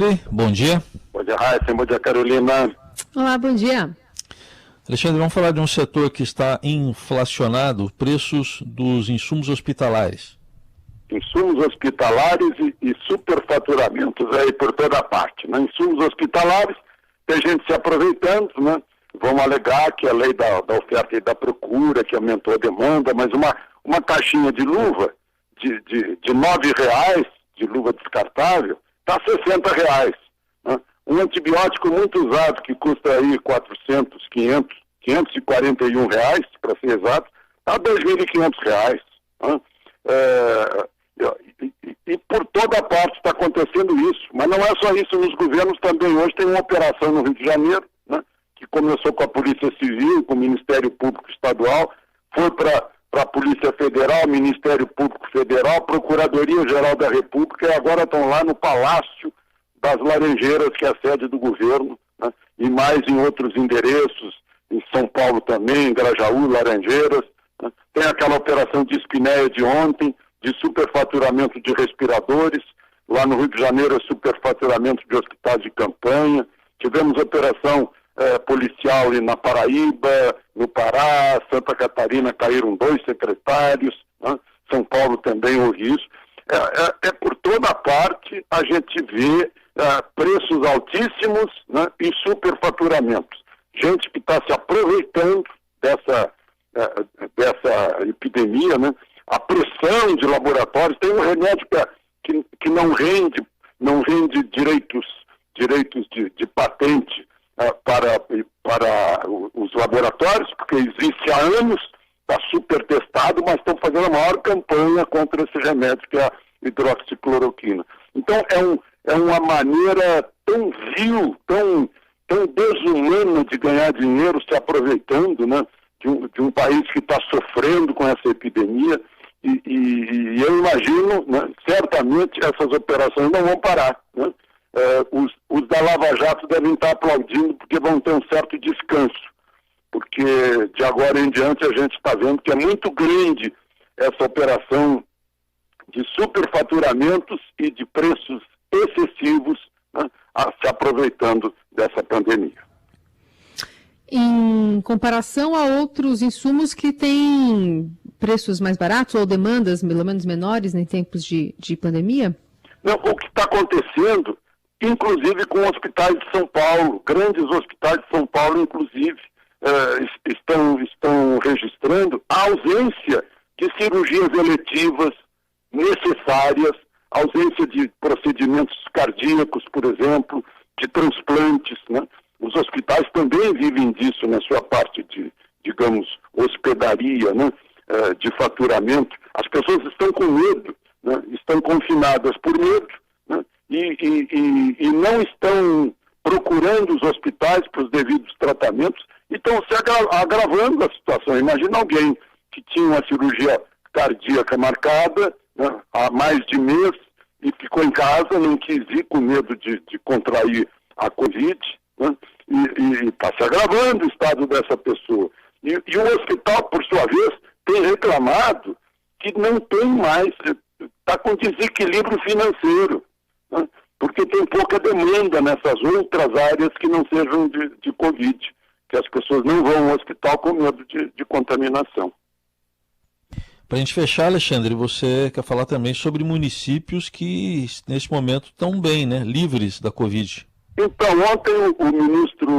Bom dia. Bom dia, Raíssa. Bom dia, Carolina. Olá, bom dia. Alexandre, vamos falar de um setor que está inflacionado, preços dos insumos hospitalares. Insumos hospitalares e superfaturamentos aí por toda parte, né? Insumos hospitalares, tem gente se aproveitando, né? Vão alegar que a lei da oferta e da procura, que aumentou a demanda, mas uma caixinha de luva de R$ 9, de luva descartável, está R$ 60. Né? Um antibiótico muito usado, que custa aí 400, 500, R$ 541, para ser exato, está R$ 2.500. Né? E por toda parte está acontecendo isso. Mas não é só isso, nos governos também. Hoje tem uma operação no Rio de Janeiro, né, que começou com a Polícia Civil, com o Ministério Público Estadual, foi para a Polícia Federal, Ministério Público Federal, Procuradoria-Geral da República, e agora estão lá no Palácio das Laranjeiras, que é a sede do governo, né, e mais em outros endereços, em São Paulo também, Grajaú, Laranjeiras. Né. Tem aquela operação de espinéia de ontem, de superfaturamento de respiradores. Lá no Rio de Janeiro é superfaturamento de hospitais de campanha. Tivemos operação policial ali na Paraíba, no Pará, Santa Catarina caíram 2 secretários, né? São Paulo também houve isso. Por toda parte a gente vê preços altíssimos, né? E superfaturamentos. Gente que está se aproveitando dessa epidemia, né? A pressão de laboratórios, tem um remédio que não rende direitos de patente para os laboratórios, porque existe há anos, está super testado, mas estão fazendo a maior campanha contra esse remédio, que é a hidroxicloroquina. Então é uma maneira tão vil, tão desumana de ganhar dinheiro, se aproveitando, né, de um país que está sofrendo com essa epidemia. E eu imagino, né, certamente essas operações não vão parar. Né? Os da Lava Jato devem estar aplaudindo porque vão ter um certo descanso. Porque de agora em diante a gente está vendo que é muito grande essa operação de superfaturamentos e de preços excessivos, né, se aproveitando dessa pandemia. Em comparação a outros insumos que têm preços mais baratos ou demandas, pelo menos menores, em tempos de pandemia? Não, o que está acontecendo, inclusive com hospitais de São Paulo, grandes hospitais de São Paulo, inclusive, estão registrando a ausência de cirurgias eletivas necessárias, ausência de procedimentos cardíacos, por exemplo, de transplantes, né? Os hospitais também vivem disso na sua parte de, digamos, hospedaria, né? De faturamento. As pessoas estão com medo, né? Estão confinadas por medo, né? E não estão procurando os hospitais para os devidos tratamentos e estão se agravando a situação. Imagina alguém que tinha uma cirurgia cardíaca marcada, né, há mais de mês e ficou em casa, não quis ir com medo de contrair a Covid, né? E está se agravando o estado dessa pessoa. E o hospital, por sua vez, tem reclamado que não tem mais, está com desequilíbrio financeiro, né? Porque tem pouca demanda nessas outras áreas que não sejam de Covid, que as pessoas não vão ao hospital com medo de contaminação. Para a gente fechar, Alexandre, você quer falar também sobre municípios que nesse momento estão bem, né, livres da Covid. Então, ontem o ministro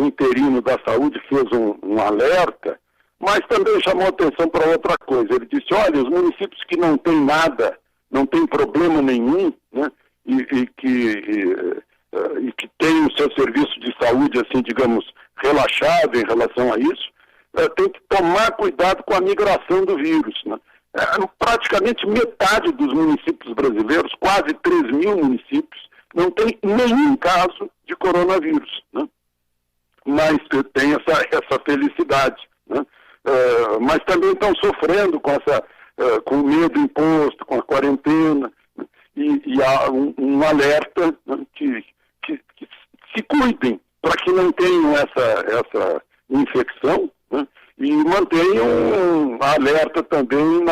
interino da Saúde fez um alerta, mas também chamou atenção para outra coisa. Ele disse, olha, os municípios que não têm nada, não têm problema nenhum, né, e que têm o seu serviço de saúde, assim, digamos, relaxado em relação a isso, tem que tomar cuidado com a migração do vírus, né? Praticamente metade dos municípios brasileiros, quase 3.000 municípios, não tem nenhum caso de coronavírus, né? Mas tem essa felicidade, né? Mas também estão sofrendo com o medo imposto, com a quarentena, né? E há um alerta, né, que se cuidem para que não tenham essa infecção, né? E mantenham um alerta também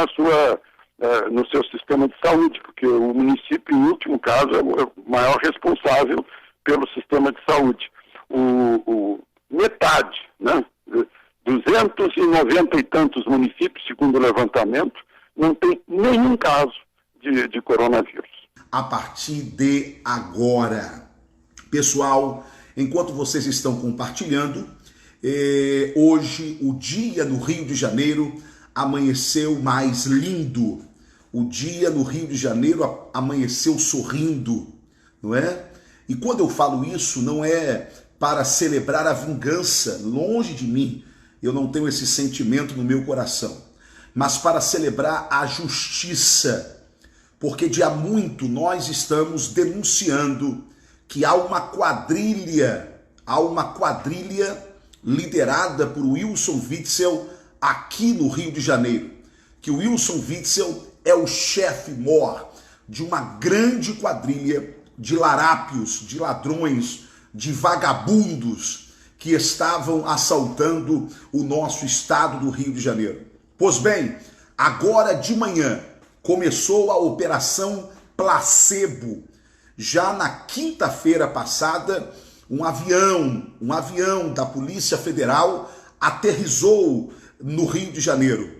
no seu sistema de saúde, porque o município em último caso, é o maior responsável pelo sistema de saúde. Metade, né? 290 e tantos municípios, segundo o levantamento, não tem nenhum caso de coronavírus. A partir de agora, pessoal, enquanto vocês estão compartilhando, hoje o dia no Rio de Janeiro amanheceu mais lindo. O dia no Rio de Janeiro amanheceu sorrindo, não é? E quando eu falo isso, não é para celebrar a vingança, longe de mim, eu não tenho esse sentimento no meu coração, mas para celebrar a justiça, porque de há muito nós estamos denunciando que há uma quadrilha liderada por Wilson Witzel aqui no Rio de Janeiro, que o Wilson Witzel é o chefe-mor de uma grande quadrilha de larápios, de ladrões, de vagabundos que estavam assaltando o nosso estado do Rio de Janeiro. Pois bem, agora de manhã começou a Operação Placebo. Já na quinta-feira passada, um avião da Polícia Federal aterrissou no Rio de Janeiro.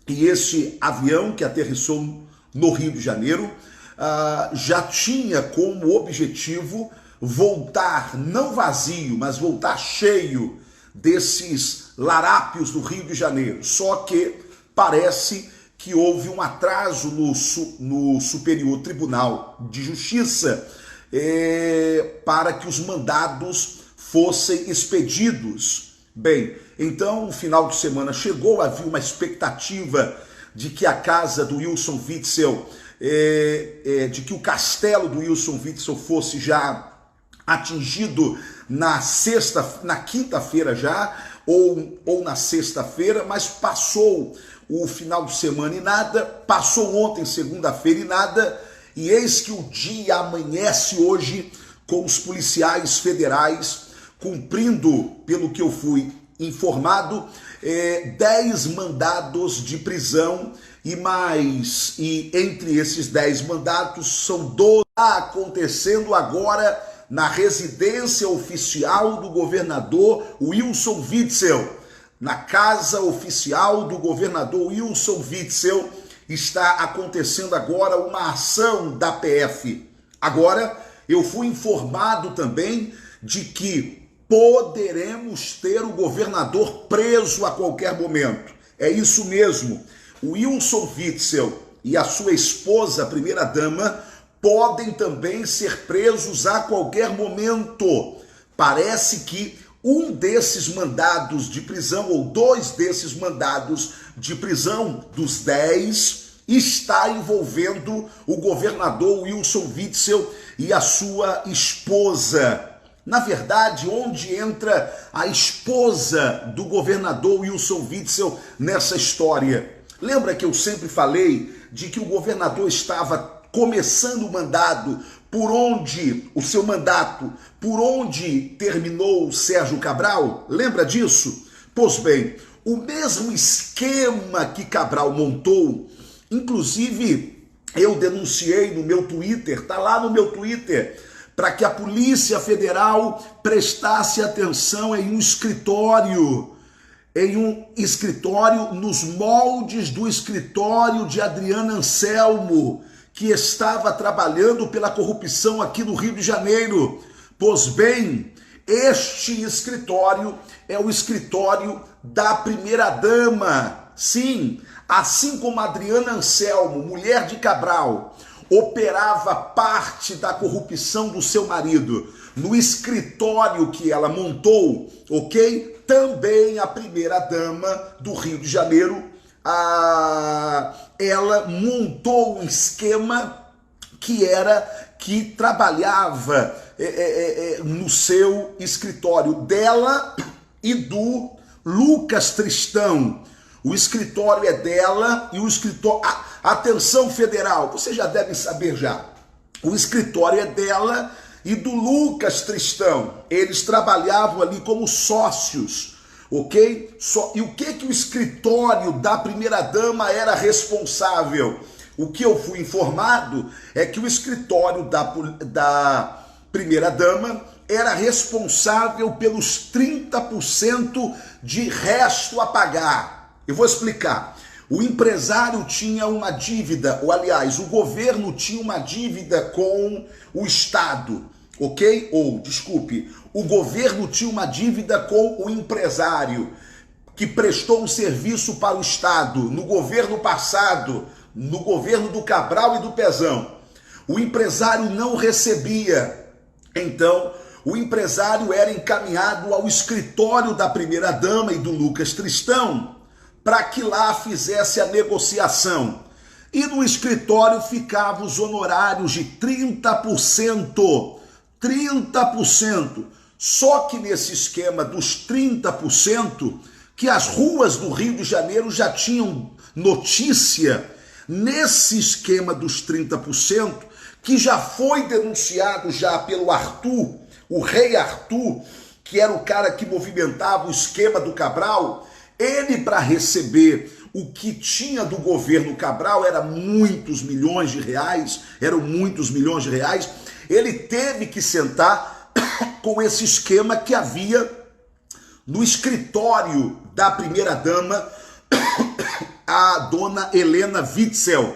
E esse avião que aterrissou no Rio de Janeiro já tinha como objetivo voltar, não vazio, mas voltar cheio desses larápios do Rio de Janeiro. Só que parece que houve um atraso no Superior Tribunal de Justiça para que os mandados fossem expedidos. Bem, então o final de semana chegou, havia uma expectativa de que a casa do Wilson Witzel, de que o castelo do Wilson Witzel fosse já atingido na quinta-feira já, ou na sexta-feira, mas passou o final de semana e nada, passou ontem, segunda-feira, e nada, e eis que o dia amanhece hoje com os policiais federais cumprindo, pelo que eu fui informado, 10 mandados de prisão e entre esses 10 mandatos são 12 acontecendo agora na residência oficial do governador Wilson Witzel. Na casa oficial do governador Wilson Witzel está acontecendo agora uma ação da PF. Agora, eu fui informado também de que poderemos ter o governador preso a qualquer momento. É isso mesmo. O Wilson Witzel e a sua esposa, a primeira-dama, podem também ser presos a qualquer momento. Parece que um desses mandados de prisão, ou 2 desses mandados de prisão dos 10, está envolvendo o governador Wilson Witzel e a sua esposa. Na verdade, onde entra a esposa do governador Wilson Witzel nessa história? Lembra que eu sempre falei de que o governador estava começando o mandato por onde terminou o Sérgio Cabral? Lembra disso? Pois bem, o mesmo esquema que Cabral montou, inclusive eu denunciei no meu Twitter, tá lá no meu Twitter, para que a Polícia Federal prestasse atenção em um escritório nos moldes do escritório de Adriana Anselmo, que estava trabalhando pela corrupção aqui no Rio de Janeiro. Pois bem, este escritório é o escritório da primeira-dama. Sim, assim como Adriana Anselmo, mulher de Cabral, operava parte da corrupção do seu marido no escritório que ela montou, ok? Também a primeira-dama do Rio de Janeiro, ela montou um esquema que trabalhava no seu escritório dela e do Lucas Tristão. O escritório é dela e o escritório... Atenção federal, vocês já devem saber já. O escritório é dela e do Lucas Tristão. Eles trabalhavam ali como sócios, ok? E o que o escritório da primeira-dama era responsável? O que eu fui informado é que o escritório da primeira-dama era responsável pelos 30% de resto a pagar. Eu vou explicar. O empresário tinha uma dívida, ou aliás, o governo tinha uma dívida com o Estado, ok? Desculpe, o governo tinha uma dívida com o empresário que prestou um serviço para o Estado no governo passado, no governo do Cabral e do Pezão. O empresário não recebia, então o empresário era encaminhado ao escritório da primeira-dama e do Lucas Tristão para que lá fizesse a negociação. E no escritório ficavam os honorários de 30%. 30%. Só que nesse esquema dos 30%, que as ruas do Rio de Janeiro já tinham notícia, nesse esquema dos 30%, que já foi denunciado já pelo Arthur, o rei Arthur, que era o cara que movimentava o esquema do Cabral, ele, para receber o que tinha do governo Cabral, eram muitos milhões de reais, ele teve que sentar com esse esquema que havia no escritório da primeira-dama, a dona Helena Witzel.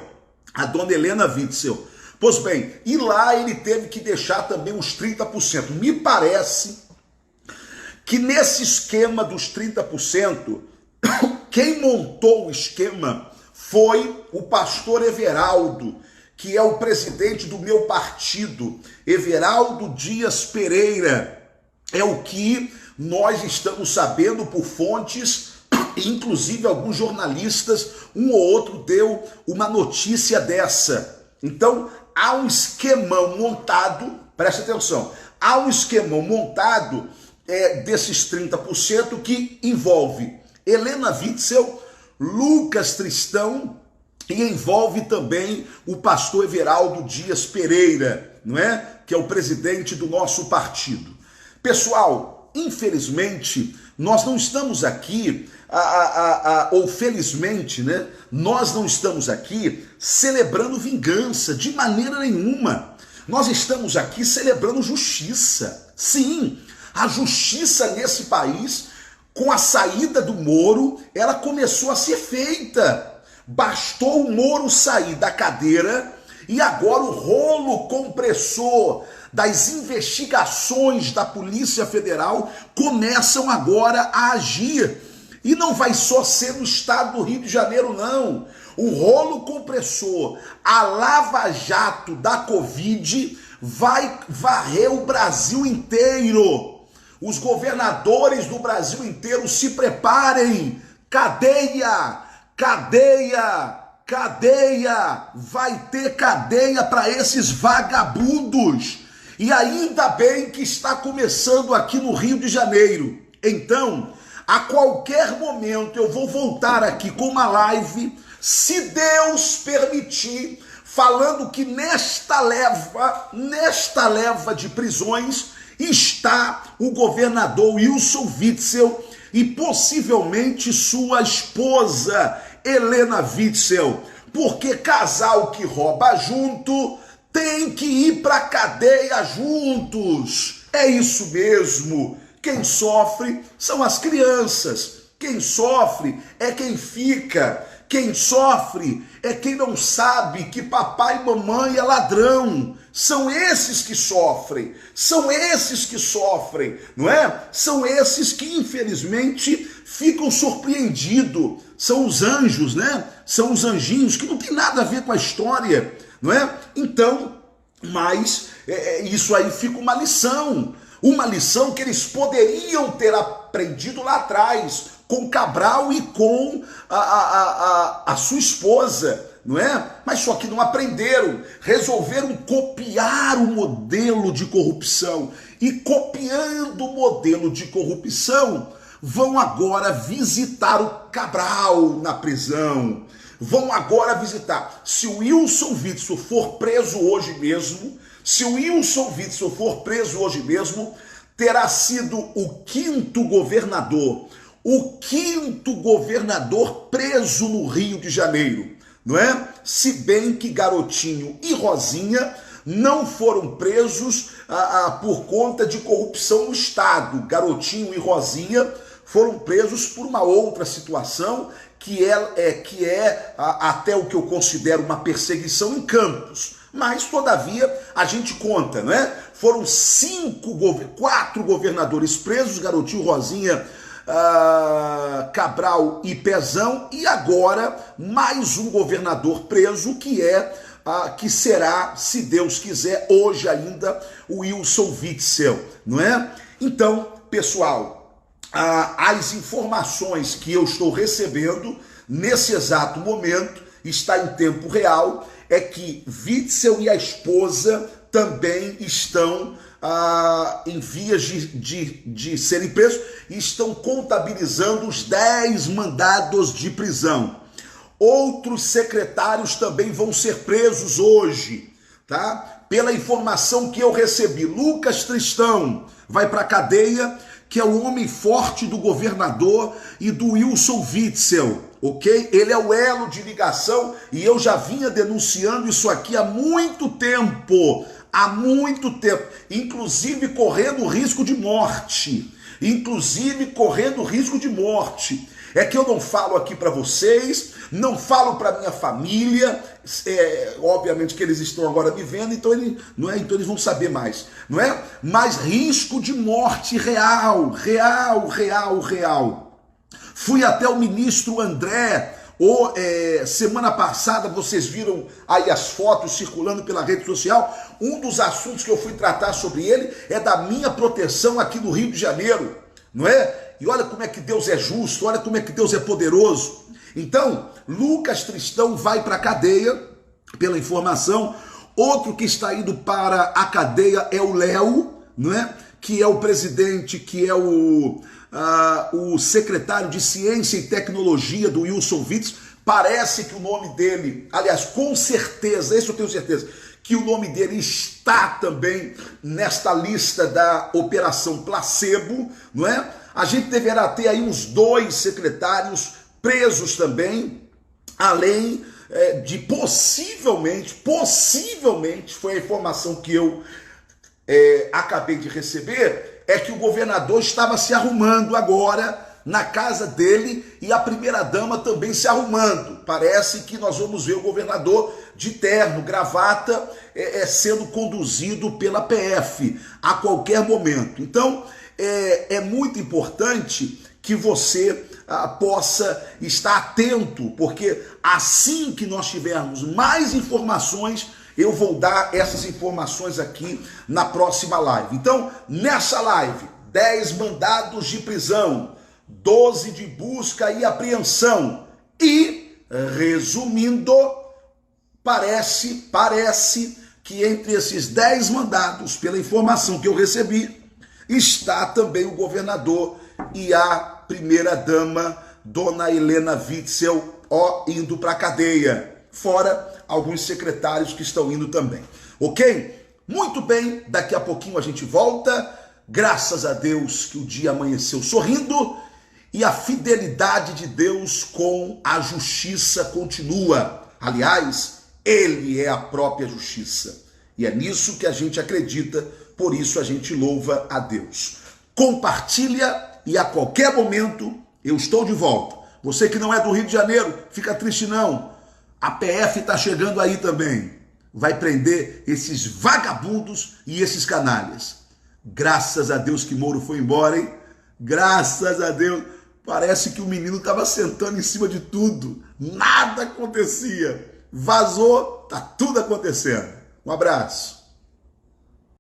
Pois bem, e lá ele teve que deixar também os 30%. Me parece que nesse esquema dos 30%, quem montou o esquema foi o pastor Everaldo, que é o presidente do meu partido, Everaldo Dias Pereira. É o que nós estamos sabendo por fontes, inclusive alguns jornalistas, um ou outro deu uma notícia dessa. Então, há um esquemão montado, presta atenção, há um esquemão montado desses 30% que envolve Helena Witzel, Lucas Tristão e envolve também o pastor Everaldo Dias Pereira, não é? Que é o presidente do nosso partido. Pessoal, infelizmente, nós não estamos aqui, ou felizmente, né? Nós não estamos aqui celebrando vingança de maneira nenhuma. Nós estamos aqui celebrando justiça. Sim, a justiça nesse país, com a saída do Moro, ela começou a ser feita. Bastou o Moro sair da cadeira e agora o rolo compressor das investigações da Polícia Federal começam agora a agir. E não vai só ser no estado do Rio de Janeiro, não. O rolo compressor, a Lava Jato da Covid vai varrer o Brasil inteiro. Os governadores do Brasil inteiro se preparem. Cadeia, cadeia, cadeia. Vai ter cadeia para esses vagabundos. E ainda bem que está começando aqui no Rio de Janeiro. Então, a qualquer momento eu vou voltar aqui com uma live, se Deus permitir, falando que nesta leva de prisões está o governador Wilson Witzel e possivelmente sua esposa Helena Witzel, porque casal que rouba junto tem que ir para a cadeia juntos. É isso mesmo. Quem sofre são as crianças. Quem sofre é quem fica. Quem sofre é quem não sabe que papai e mamãe é ladrão. São esses que sofrem. São esses que sofrem, não é? São esses que, infelizmente, ficam surpreendidos. São os anjos, né? São os anjinhos, que não tem nada a ver com a história, não é? Então, mas isso aí fica uma lição que eles poderiam ter aprendido lá atrás, com Cabral e com a sua esposa, não é? Mas só que não aprenderam, resolveram copiar o modelo de corrupção, e copiando o modelo de corrupção, vão agora visitar o Cabral na prisão, vão agora visitar. Se o Wilson Witzel for preso hoje mesmo, terá sido o quinto governador preso no Rio de Janeiro, não é? Se bem que Garotinho e Rosinha não foram presos por conta de corrupção no Estado. Garotinho e Rosinha foram presos por uma outra situação, que é até o que eu considero uma perseguição em Campos. Mas, todavia, a gente conta, né? Foram 4 governadores presos, Garotinho, Rosinha, Cabral e Pezão, e agora mais um governador preso, que será, se Deus quiser, hoje ainda, o Wilson Witzel, não é? Então, pessoal, as informações que eu estou recebendo nesse exato momento, está em tempo real, é que Witzel e a esposa também estão em vias de serem presos e estão contabilizando os 10 mandados de prisão. Outros secretários também vão ser presos hoje, tá? Pela informação que eu recebi, Lucas Tristão vai para a cadeia, que é o homem forte do governador e do Wilson Witzel, ok? Ele é o elo de ligação e eu já vinha denunciando isso aqui há muito tempo, inclusive correndo risco de morte, É que eu não falo aqui para vocês, não falo para minha família, obviamente que eles estão agora me vendo, então eles vão saber mais, não é? Mas risco de morte real. Fui até o ministro André, semana passada, vocês viram aí as fotos circulando pela rede social. Um dos assuntos que eu fui tratar sobre ele é da minha proteção aqui no Rio de Janeiro, não é? E olha como é que Deus é justo, olha como é que Deus é poderoso. Então, Lucas Tristão vai para a cadeia, pela informação. Outro que está indo para a cadeia é o Léo, não é? Que é o presidente, que é o secretário de Ciência e Tecnologia do Wilson Witzel. Parece que o nome dele, aliás, com certeza, isso eu tenho certeza, que o nome dele está também nesta lista da Operação Placebo, não é? A gente deverá ter aí uns 2 secretários presos também, além de possivelmente, foi a informação que eu acabei de receber, é que o governador estava se arrumando agora na casa dele e a primeira-dama também se arrumando. Parece que nós vamos ver o governador de terno, gravata, sendo conduzido pela PF a qualquer momento. Então, é muito importante que você possa estar atento, porque assim que nós tivermos mais informações, eu vou dar essas informações aqui na próxima live. Então, nessa live, 10 mandados de prisão, 12 de busca e apreensão. E, resumindo, parece que entre esses 10 mandados, pela informação que eu recebi, está também o governador e a primeira-dama, dona Helena Witzel, indo para a cadeia. Fora alguns secretários que estão indo também. Ok? Muito bem, daqui a pouquinho a gente volta. Graças a Deus que o dia amanheceu sorrindo e a fidelidade de Deus com a justiça continua. Aliás, Ele é a própria justiça. E é nisso que a gente acredita, por isso a gente louva a Deus. Compartilha e a qualquer momento eu estou de volta. Você que não é do Rio de Janeiro, fica triste não. A PF está chegando aí também. Vai prender esses vagabundos e esses canalhas. Graças a Deus que Moro foi embora, hein? Graças a Deus. Parece que o menino estava sentando em cima de tudo. Nada acontecia. Vazou, tá tudo acontecendo. Um abraço.